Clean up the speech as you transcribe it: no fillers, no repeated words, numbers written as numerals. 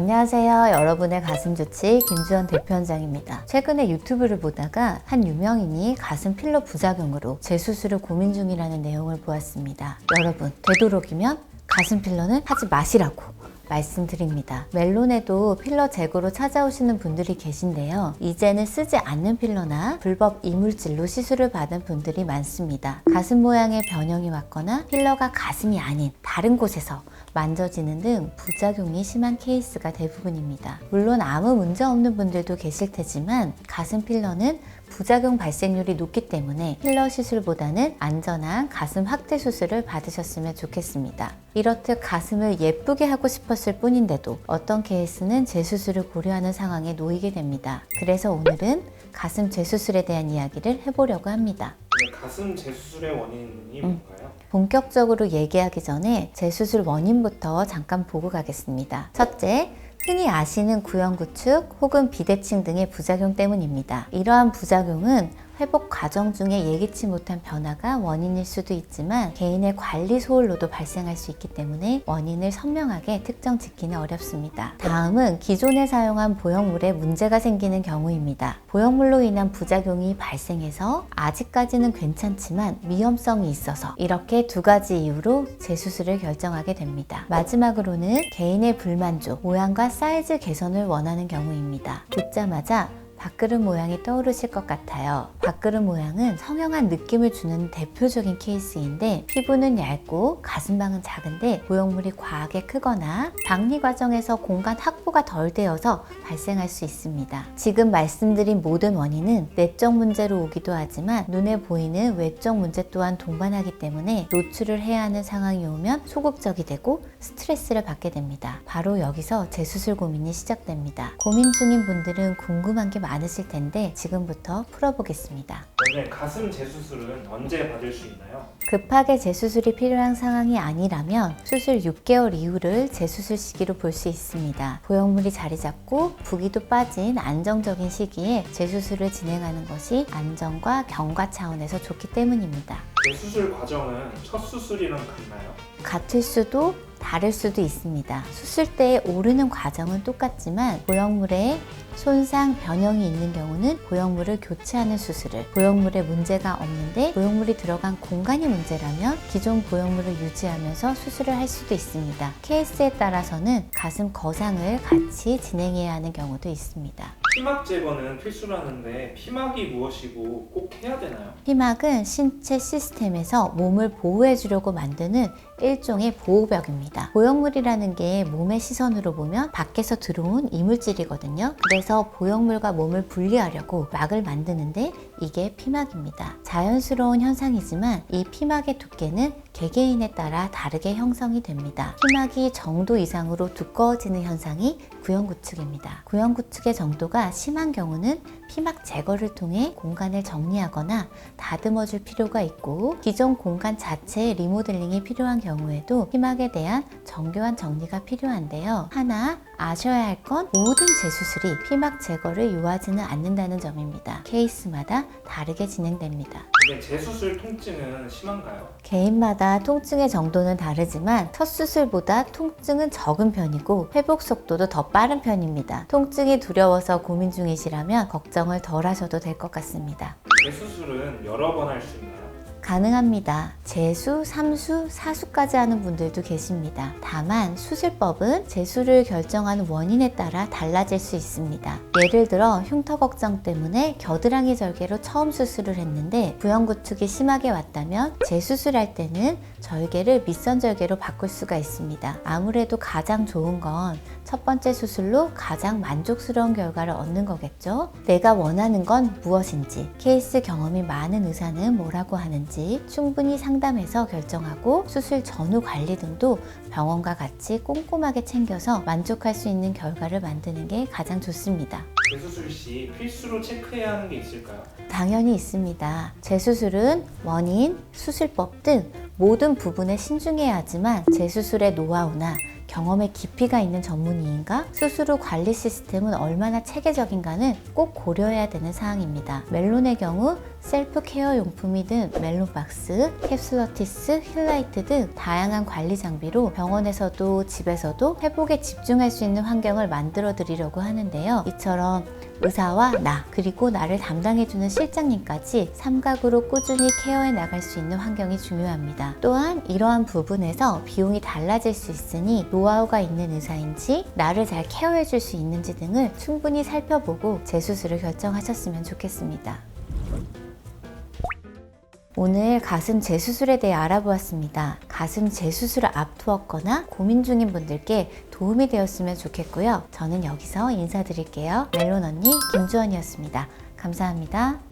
안녕하세요. 여러분의 가슴 조치 김주원 대표원장입니다. 최근에 유튜브를 보다가 한 유명인이 가슴 필러 부작용으로 재수술을 고민 중이라는 내용을 보았습니다. 여러분, 되도록이면 가슴 필러는 하지 마시라고 말씀드립니다. 멜론에도 필러 재고로 찾아오시는 분들이 계신데요. 이제는 쓰지 않는 필러나 불법 이물질로 시술을 받은 분들이 많습니다. 가슴 모양의 변형이 왔거나 필러가 가슴이 아닌 다른 곳에서 만져지는 등 부작용이 심한 케이스가 대부분입니다. 물론 아무 문제 없는 분들도 계실 테지만 가슴 필러는 부작용 발생률이 높기 때문에 필러 시술보다는 안전한 가슴 확대 수술을 받으셨으면 좋겠습니다. 이렇듯 가슴을 예쁘게 하고 싶었을 뿐인데도 어떤 케이스는 재수술을 고려하는 상황에 놓이게 됩니다. 그래서 오늘은 가슴 재수술에 대한 이야기를 해보려고 합니다. 가슴 재수술의 원인이 뭔가요? 본격적으로 얘기하기 전에 재수술 원인부터 잠깐 보고 가겠습니다. 첫째, 흔히 아시는 구형구축 혹은 비대칭 등의 부작용 때문입니다. 이러한 부작용은 회복 과정 중에 예기치 못한 변화가 원인일 수도 있지만 개인의 관리 소홀로도 발생할 수 있기 때문에 원인을 선명하게 특정 짓기는 어렵습니다. 다음은 기존에 사용한 보형물에 문제가 생기는 경우입니다. 보형물로 인한 부작용이 발생해서 아직까지는 괜찮지만 위험성이 있어서 이렇게 두 가지 이유로 재수술을 결정하게 됩니다. 마지막으로는 개인의 불만족, 모양과 사이즈 개선을 원하는 경우입니다. 듣자마자 밥그릇 모양이 떠오르실 것 같아요. 밥그릇 모양은 성형한 느낌을 주는 대표적인 케이스인데 피부는 얇고 가슴방은 작은데 보형물이 과하게 크거나 박리 과정에서 공간 확보가 덜 되어서 발생할 수 있습니다. 지금 말씀드린 모든 원인은 내적 문제로 오기도 하지만 눈에 보이는 외적 문제 또한 동반하기 때문에 노출을 해야 하는 상황이 오면 소극적이 되고 스트레스를 받게 됩니다. 바로 여기서 재수술 고민이 시작됩니다. 고민 중인 분들은 궁금한 게 많으실 텐데 지금부터 풀어보겠습니다. 네, 가슴 재수술은 언제 받을 수 있나요? 급하게 재수술이 필요한 상황이 아니라면 수술 6개월 이후를 재수술 시기로 볼 수 있습니다. 보형물이 자리 잡고 부기도 빠진 안정적인 시기에 재수술을 진행하는 것이 안전과 경과 차원에서 좋기 때문입니다. 재수술 과정은 첫 수술이랑 같나요? 같을 수도 다를 수도 있습니다. 수술 때에 오르는 과정은 똑같지만 보형물에 손상, 변형이 있는 경우는 보형물을 교체하는 수술을, 보형물에 문제가 없는데 보형물이 들어간 공간이 문제라면 기존 보형물을 유지하면서 수술을 할 수도 있습니다. 케이스에 따라서는 가슴 거상을 같이 진행해야 하는 경우도 있습니다. 피막 제거는 필수라는데 피막이 무엇이고 꼭 해야 되나요? 피막은 신체 시스템에서 몸을 보호해 주려고 만드는 일종의 보호벽입니다. 보형물이라는 게 몸의 시선으로 보면 밖에서 들어온 이물질이거든요. 그래서 보형물과 몸을 분리하려고 막을 만드는데 이게 피막입니다. 자연스러운 현상이지만 이 피막의 두께는 개개인에 따라 다르게 형성이 됩니다. 피막이 정도 이상으로 두꺼워지는 현상이 구형구축입니다. 구형구축의 정도가 심한 경우는 피막 제거를 통해 공간을 정리하거나 다듬어 줄 필요가 있고 기존 공간 자체의 리모델링이 필요한 경우에도 피막에 대한 정교한 정리가 필요한데요. 하나 아셔야 할 건 모든 재수술이 피막 제거를 요하지는 않는다는 점입니다. 케이스마다 다르게 진행됩니다. 근데 재수술 통증은 심한가요? 개인마다 통증의 정도는 다르지만 첫 수술보다 통증은 적은 편이고 회복 속도도 더 빠른 편입니다. 통증이 두려워서 고민 중이시라면 걱정을 덜 하셔도 될 것 같습니다. 재수술은 여러 번 할 수 있나요? 가능합니다. 재수, 3수, 4수까지 하는 분들도 계십니다. 다만 수술법은 재수를 결정하는 원인에 따라 달라질 수 있습니다. 예를 들어 흉터 걱정 때문에 겨드랑이 절개로 처음 수술을 했는데 부형구축이 심하게 왔다면 재수술할 때는 절개를 밑선 절개로 바꿀 수가 있습니다. 아무래도 가장 좋은 건 첫 번째 수술로 가장 만족스러운 결과를 얻는 거겠죠? 내가 원하는 건 무엇인지, 케이스 경험이 많은 의사는 뭐라고 하는지 충분히 상담해서 결정하고 수술 전후 관리 등도 병원과 같이 꼼꼼하게 챙겨서 만족할 수 있는 결과를 만드는 게 가장 좋습니다. 재수술 시 필수로 체크해야 하는 게 있을까요? 당연히 있습니다. 재수술은 원인, 수술법 등 모든 부분에 신중해야 하지만 재수술의 노하우나 경험의 깊이가 있는 전문의인가? 수술 후 관리 시스템은 얼마나 체계적인가는 꼭 고려해야 되는 사항입니다. 멜론의 경우 셀프 케어 용품이든 멜론박스, 캡슐러티스, 힐라이트 등 다양한 관리 장비로 병원에서도 집에서도 회복에 집중할 수 있는 환경을 만들어 드리려고 하는데요. 이처럼 의사와 나, 그리고 나를 담당해주는 실장님까지 삼각으로 꾸준히 케어해 나갈 수 있는 환경이 중요합니다. 또한 이러한 부분에서 비용이 달라질 수 있으니 노하우가 있는 의사인지 나를 잘 케어해줄 수 있는지 등을 충분히 살펴보고 재수술을 결정하셨으면 좋겠습니다. 오늘 가슴 재수술에 대해 알아보았습니다. 가슴 재수술을 앞두었거나 고민 중인 분들께 도움이 되었으면 좋겠고요. 저는 여기서 인사드릴게요. 멜론 언니 김주원이었습니다. 감사합니다.